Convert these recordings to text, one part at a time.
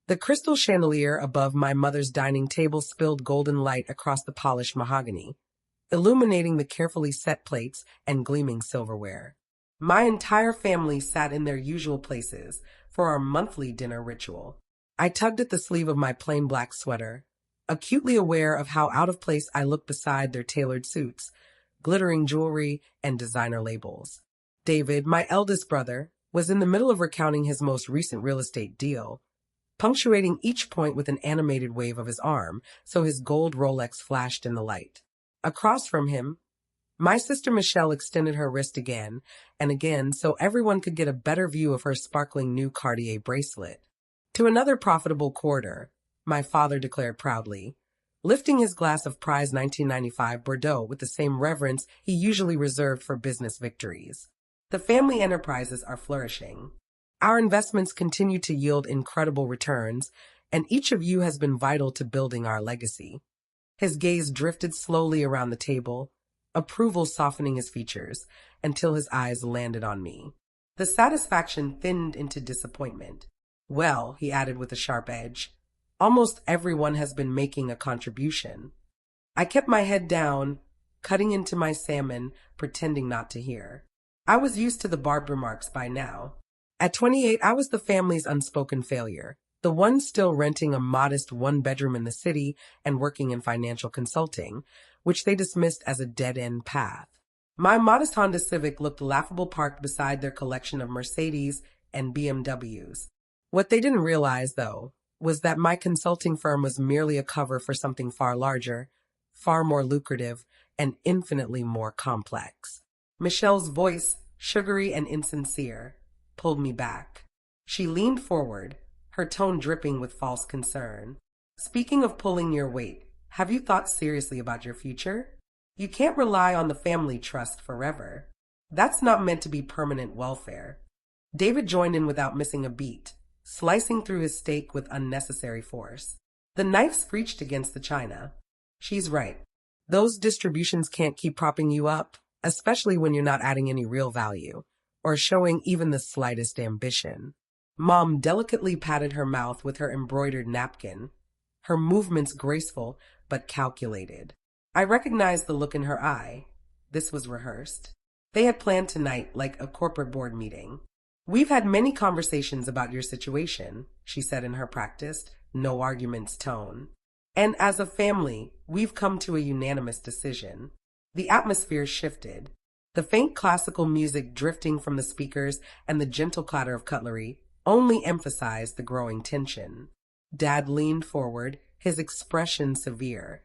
The crystal chandelier above my mother's dining table spilled golden light across the polished mahogany, illuminating the carefully set plates and gleaming silverware. My entire family sat in their usual places for our monthly dinner ritual. I tugged at the sleeve of my plain black sweater, acutely aware of how out of place I looked beside their tailored suits, glittering jewelry, and designer labels. David, my eldest brother, was in the middle of recounting his most recent real estate deal, punctuating each point with an animated wave of his arm so his gold Rolex flashed in the light. Across from him, my sister Michelle extended her wrist again and again so everyone could get a better view of her sparkling new Cartier bracelet. To another profitable quarter, my father declared proudly, lifting his glass of prize 1995 Bordeaux with the same reverence he usually reserved for business victories. The family enterprises are flourishing. Our investments continue to yield incredible returns, and each of you has been vital to building our legacy. His gaze drifted slowly around the table, approval softening his features until his eyes landed on me. The satisfaction thinned into disappointment. Well, he added with a sharp edge, almost everyone has been making a contribution. I kept my head down, cutting into my salmon, pretending not to hear. I was used to the barbed remarks by now. At 28, I was the family's unspoken failure, the one still renting a modest one-bedroom in the city and working in financial consulting, which they dismissed as a dead-end path. My modest Honda Civic looked laughable parked beside their collection of Mercedes and BMWs. What they didn't realize, though, was that my consulting firm was merely a cover for something far larger, far more lucrative, and infinitely more complex. Michelle's voice, sugary and insincere, pulled me back. She leaned forward, her tone dripping with false concern. Speaking of pulling your weight, have you thought seriously about your future? You can't rely on the family trust forever. That's not meant to be permanent welfare. David joined in without missing a beat, slicing through his steak with unnecessary force. The knife screeched against the china. She's right. Those distributions can't keep propping you up, especially when you're not adding any real value or showing even the slightest ambition. Mom delicately patted her mouth with her embroidered napkin, her movements graceful but calculated. I recognized the look in her eye. This was rehearsed. They had planned tonight like a corporate board meeting. We've had many conversations about your situation, she said in her practiced, no arguments tone. And as a family, we've come to a unanimous decision. The atmosphere shifted. The faint classical music drifting from the speakers and the gentle clatter of cutlery only emphasized the growing tension. Dad leaned forward, his expression severe,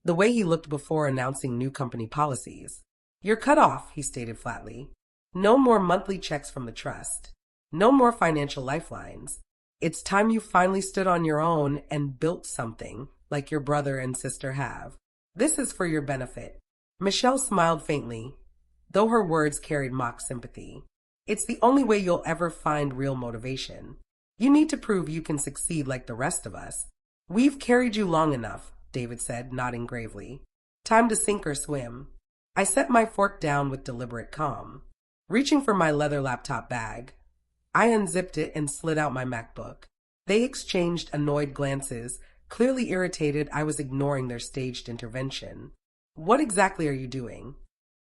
the way he looked before announcing new company policies. You're cut off, he stated flatly. No more monthly checks from the trust. No more financial lifelines. It's time you finally stood on your own and built something like your brother and sister have. This is for your benefit. Michelle smiled faintly, though her words carried mock sympathy. It's the only way you'll ever find real motivation. You need to prove you can succeed like the rest of us. We've carried you long enough, David said, nodding gravely. Time to sink or swim. I set my fork down with deliberate calm. Reaching for my leather laptop bag, I unzipped it and slid out my MacBook. They exchanged annoyed glances, clearly irritated I was ignoring their staged intervention. What exactly are you doing?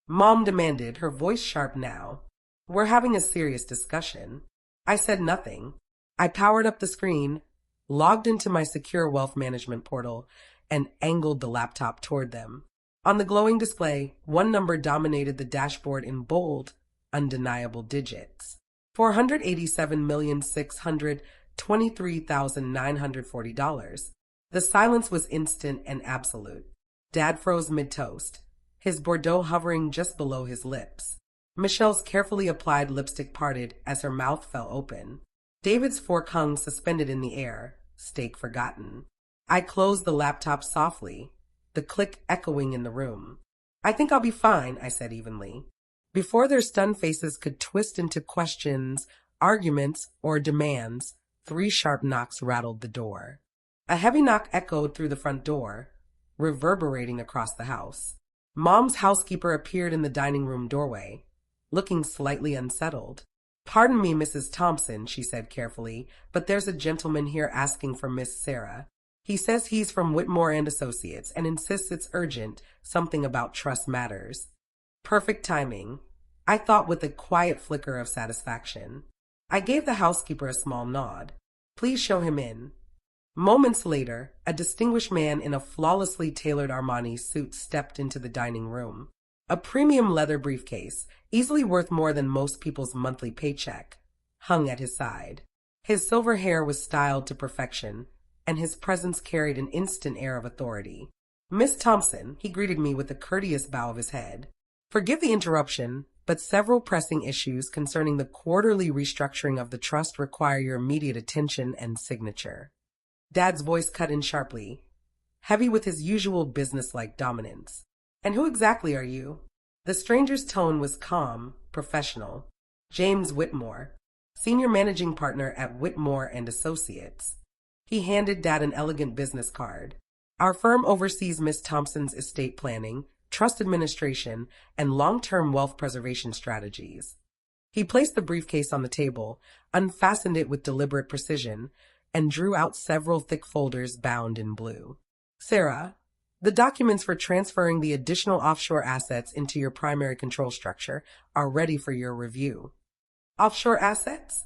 Mom demanded, her voice sharp now. We're having a serious discussion. I said nothing. I powered up the screen, logged into my secure wealth management portal, and angled the laptop toward them. On the glowing display, one number dominated the dashboard in bold, undeniable digits. $487,623,940. The silence was instant and absolute. Dad froze mid-toast, his Bordeaux hovering just below his lips. Michelle's carefully applied lipstick parted as her mouth fell open. David's fork hung suspended in the air, steak forgotten. I closed the laptop softly, the click echoing in the room. I think I'll be fine, I said evenly. Before their stunned faces could twist into questions, arguments, or demands, 3 sharp knocks rattled the door. A heavy knock echoed through the front door, reverberating across the house. Mom's housekeeper appeared in the dining room doorway, looking slightly unsettled. Pardon me, Mrs. Thompson, she said carefully, but there's a gentleman here asking for Miss Sarah. He says he's from Whitmore and Associates and insists it's urgent, something about trust matters. Perfect timing, I thought with a quiet flicker of satisfaction. I gave the housekeeper a small nod. Please show him in. Moments later, a distinguished man in a flawlessly tailored Armani suit stepped into the dining room. A premium leather briefcase, easily worth more than most people's monthly paycheck, hung at his side. His silver hair was styled to perfection, and his presence carried an instant air of authority. Miss Thompson, he greeted me with a courteous bow of his head. Forgive the interruption, but several pressing issues concerning the quarterly restructuring of the trust require your immediate attention and signature. Dad's voice cut in sharply, heavy with his usual businesslike dominance. And who exactly are you? The stranger's tone was calm, professional. James Whitmore, senior managing partner at Whitmore and Associates. He handed Dad an elegant business card. Our firm oversees Miss Thompson's estate planning, trust administration, and long-term wealth preservation strategies. He placed the briefcase on the table, unfastened it with deliberate precision, and drew out several thick folders bound in blue. Sarah, the documents for transferring the additional offshore assets into your primary control structure are ready for your review. Offshore assets?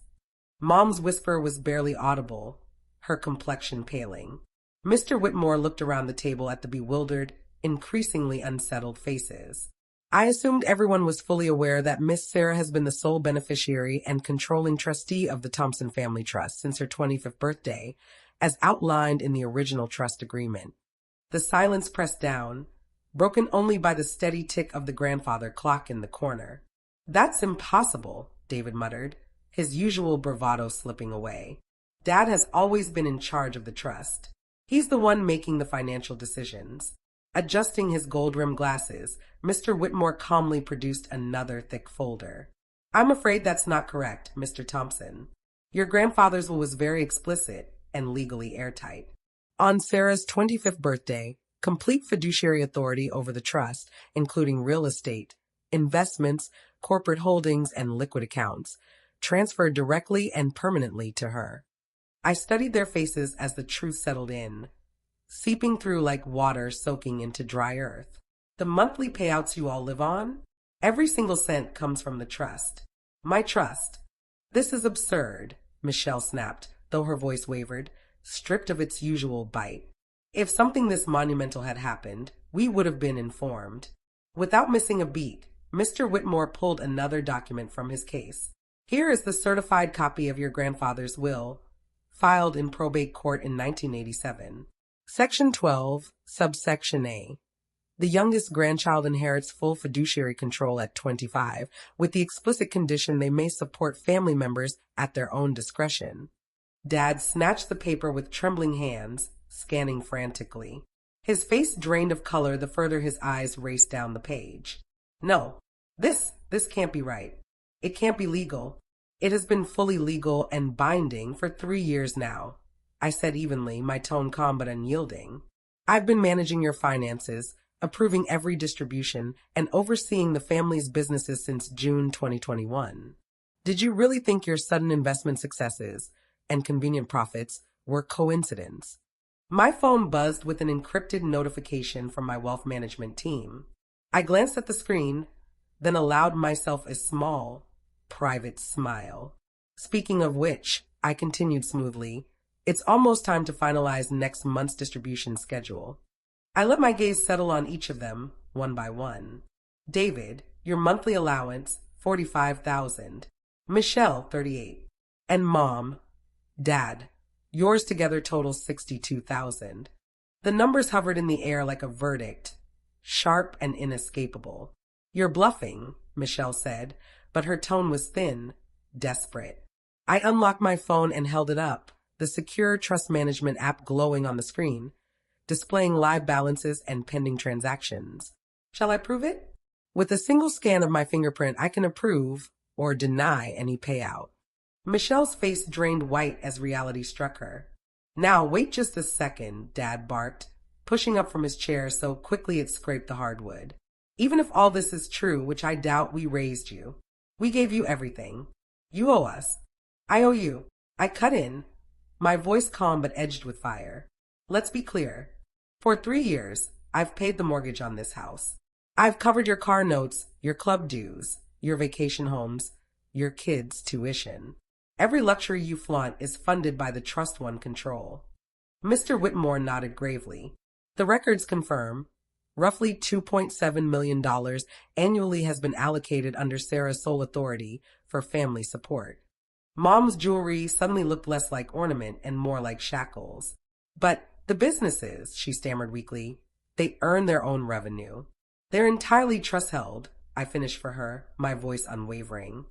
Mom's whisper was barely audible, her complexion paling. Mr. Whitmore looked around the table at the bewildered, increasingly unsettled faces. I assumed everyone was fully aware that Miss Sarah has been the sole beneficiary and controlling trustee of the Thompson Family Trust since her 25th birthday, as outlined in the original trust agreement. The silence pressed down, broken only by the steady tick of the grandfather clock in the corner. That's impossible, David muttered, his usual bravado slipping away. Dad has always been in charge of the trust. He's the one making the financial decisions. Adjusting his gold-rimmed glasses, Mr. Whitmore calmly produced another thick folder. I'm afraid that's not correct, Mr. Thompson. Your grandfather's will was very explicit and legally airtight. On Sarah's 25th birthday, complete fiduciary authority over the trust, including real estate, investments, corporate holdings, and liquid accounts, transferred directly and permanently to her. I studied their faces as the truth settled in, seeping through like water soaking into dry earth. The monthly payouts you all live on? Every single cent comes from the trust. My trust. This is absurd, Michelle snapped, though her voice wavered, stripped of its usual bite. If something this monumental had happened, we would have been informed. Without missing a beat, Mr. Whitmore pulled another document from his case. Here is the certified copy of your grandfather's will, filed in probate court in 1987. Section 12, subsection A. The youngest grandchild inherits full fiduciary control at 25, with the explicit condition they may support family members at their own discretion. Dad snatched the paper with trembling hands, scanning frantically. His face drained of color the further his eyes raced down the page. No, this can't be right. It can't be legal. It has been fully legal and binding for 3 years now, I said evenly, my tone calm but unyielding. I've been managing your finances, approving every distribution, and overseeing the family's businesses since June 2021. Did you really think your sudden investment successes and convenient profits were coincidence? My phone buzzed with an encrypted notification from my wealth management team. I glanced at the screen, then allowed myself a small, private smile. Speaking of which, I continued smoothly, it's almost time to finalize next month's distribution schedule. I let my gaze settle on each of them, one by one. David, your monthly allowance, $45,000. Michelle, $38,000. And Mom, Dad, yours together totals $62,000. The numbers hovered in the air like a verdict, sharp and inescapable. You're bluffing, Michelle said, but her tone was thin, desperate. I unlocked my phone and held it up, the secure trust management app glowing on the screen, displaying live balances and pending transactions. Shall I prove it? With a single scan of my fingerprint, I can approve or deny any payout. Michelle's face drained white as reality struck her. Now, wait just a second, Dad barked, pushing up from his chair so quickly it scraped the hardwood. Even if all this is true, which I doubt, we raised you. We gave you everything. You owe us. I owe you. I cut in, my voice calm but edged with fire. Let's be clear. For 3 years, I've paid the mortgage on this house. I've covered your car notes, your club dues, your vacation homes, your kids' tuition. Every luxury you flaunt is funded by the trust one control. Mr. Whitmore nodded gravely. The records confirm. Roughly $2.7 million annually has been allocated under Sarah's sole authority for family support. Mom's jewelry suddenly looked less like ornament and more like shackles. But the businesses, she stammered weakly, they earn their own revenue. They're entirely trust-held, I finished for her, my voice unwavering.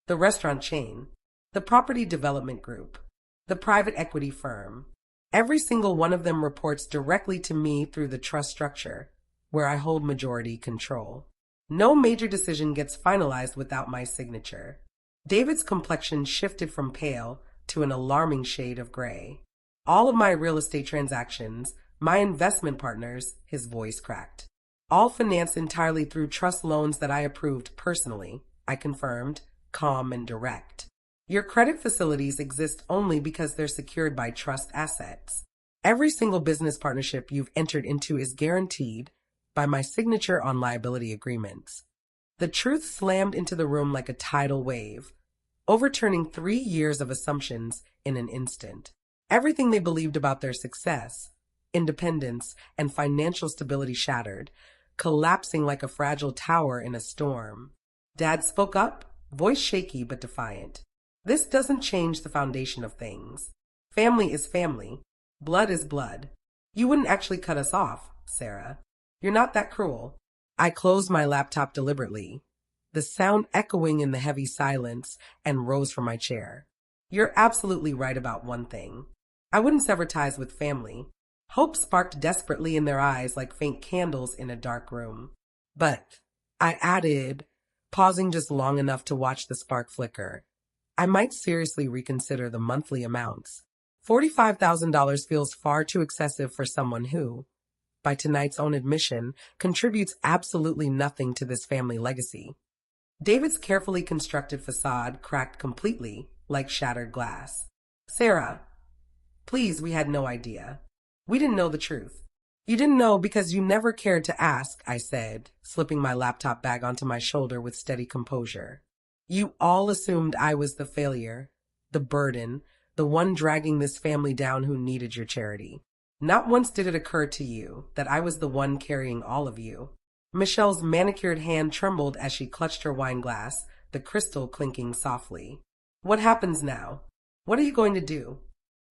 The restaurant chain, the property development group, the private equity firm. Every single one of them reports directly to me through the trust structure, where I hold majority control. No major decision gets finalized without my signature. David's complexion shifted from pale to an alarming shade of gray. All of my real estate transactions, my investment partners, his voice cracked. All financed entirely through trust loans that I approved personally, I confirmed, calm and direct. Your credit facilities exist only because they're secured by trust assets. Every single business partnership you've entered into is guaranteed by my signature on liability agreements. The truth slammed into the room like a tidal wave, overturning 3 years of assumptions in an instant. Everything they believed about their success, independence, and financial stability shattered, collapsing like a fragile tower in a storm. Dad spoke up, voice shaky but defiant. This doesn't change the foundation of things. Family is family. Blood is blood. You wouldn't actually cut us off, Sarah. You're not that cruel. I closed my laptop deliberately, the sound echoing in the heavy silence, and rose from my chair. You're absolutely right about one thing. I wouldn't sever ties with family. Hope sparked desperately in their eyes like faint candles in a dark room. But, I added, pausing just long enough to watch the spark flicker, I might seriously reconsider the monthly amounts. $45,000 feels far too excessive for someone who, by tonight's own admission, contributes absolutely nothing to this family legacy. David's carefully constructed facade cracked completely, like shattered glass. Sarah, please, we had no idea. We didn't know the truth. You didn't know because you never cared to ask, I said, slipping my laptop bag onto my shoulder with steady composure. You all assumed I was the failure, the burden, the one dragging this family down who needed your charity. Not once did it occur to you that I was the one carrying all of you. Michelle's manicured hand trembled as she clutched her wine glass, the crystal clinking softly. What happens now? What are you going to do?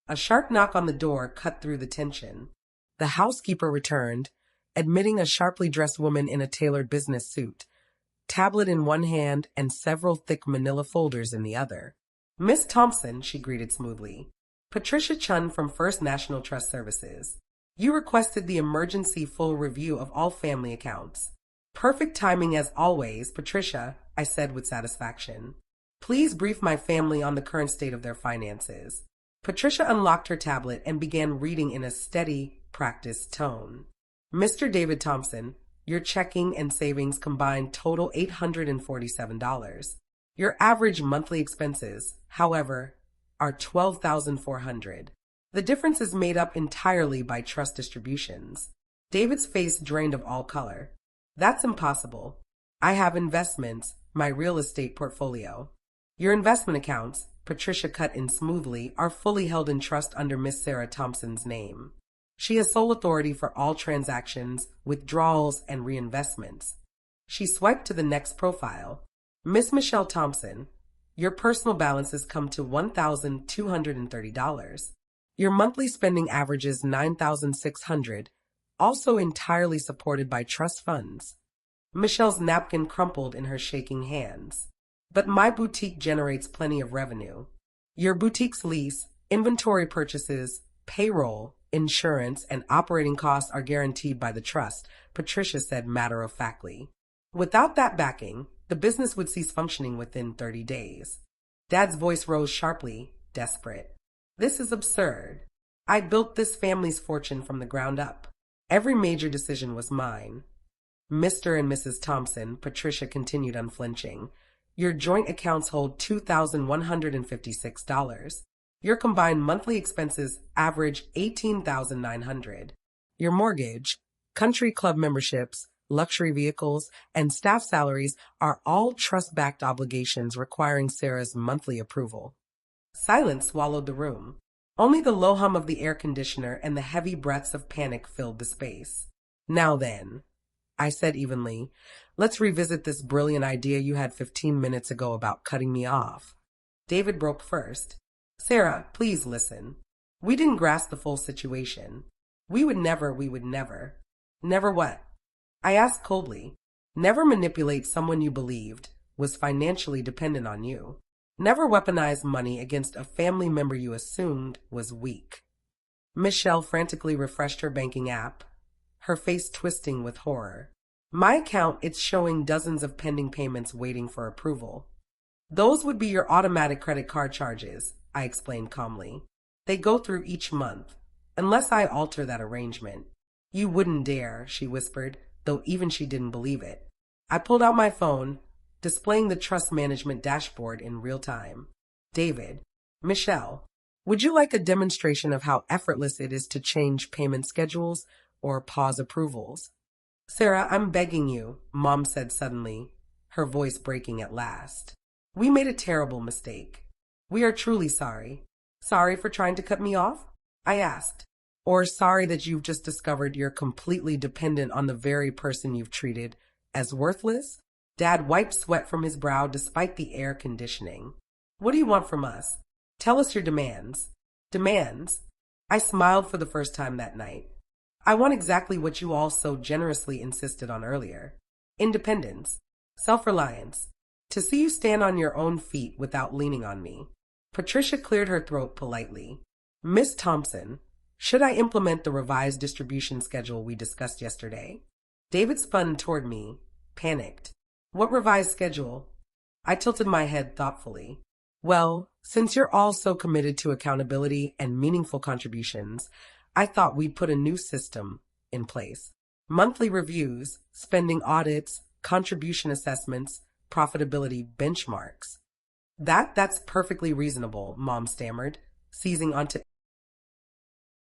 A sharp knock on the door cut through the tension. The housekeeper returned, admitting a sharply dressed woman in a tailored business suit, tablet in one hand and several thick manila folders in the other. Miss Thompson, she greeted smoothly. Patricia Chun from First National Trust Services. You requested the emergency full review of all family accounts. Perfect timing as always, Patricia, I said with satisfaction. Please brief my family on the current state of their finances. Patricia unlocked her tablet and began reading in a steady, practiced tone. Mr. David Thompson, your checking and savings combined total $847. Your average monthly expenses, however, are $12,400. The difference is made up entirely by trust distributions. David's face drained of all color. That's impossible. I have investments, my real estate portfolio. Your investment accounts, Patricia cut in smoothly, are fully held in trust under Miss Sarah Thompson's name. She has sole authority for all transactions, withdrawals, and reinvestments. She swiped to the next profile. Miss Michelle Thompson, your personal balances come to $1,230. Your monthly spending averages $9,600, also entirely supported by trust funds. Michelle's napkin crumpled in her shaking hands. But my boutique generates plenty of revenue. Your boutique's lease, inventory purchases, payroll, insurance, and operating costs are guaranteed by the trust, Patricia said matter-of-factly. Without that backing, the business would cease functioning within 30 days. Dad's voice rose sharply, desperate. This is absurd. I built this family's fortune from the ground up. Every major decision was mine. Mr. and Mrs. Thompson, Patricia continued unflinching, Your joint accounts hold $2,156. Your combined monthly expenses average $18,900. Your mortgage, country club memberships, luxury vehicles, and staff salaries are all trust-backed obligations requiring Sarah's monthly approval. Silence swallowed the room. Only the low hum of the air conditioner and the heavy breaths of panic filled the space. Now then, I said evenly, let's revisit this brilliant idea you had 15 minutes ago about cutting me off. David broke first. Sarah, please listen. We didn't grasp the full situation. We would never. Never what? I asked coldly. Never manipulate someone you believed was financially dependent on you. Never weaponize money against a family member you assumed was weak. Michelle frantically refreshed her banking app, her face twisting with horror. My account, it's showing dozens of pending payments waiting for approval. Those would be your automatic credit card charges, I explained calmly. They go through each month, unless I alter that arrangement. You wouldn't dare, she whispered, though even she didn't believe it. I pulled out my phone, displaying the trust management dashboard in real time. David, Michelle, would you like a demonstration of how effortless it is to change payment schedules or pause approvals? Sarah, I'm begging you, Mom said suddenly, her voice breaking at last. We made a terrible mistake. We are truly sorry. Sorry for trying to cut me off? I asked. Or sorry that you've just discovered you're completely dependent on the very person you've treated as worthless? Dad wiped sweat from his brow despite the air conditioning. What do you want from us? Tell us your demands. Demands? I smiled for the first time that night. I want exactly what you all so generously insisted on earlier. Independence. Self-reliance. To see you stand on your own feet without leaning on me. Patricia cleared her throat politely. Miss Thompson, should I implement the revised distribution schedule we discussed yesterday? David spun toward me, panicked. What revised schedule? I tilted my head thoughtfully. Well, since you're all so committed to accountability and meaningful contributions, I thought we'd put a new system in place. Monthly reviews, spending audits, contribution assessments, profitability benchmarks. That's perfectly reasonable, Mom stammered, seizing onto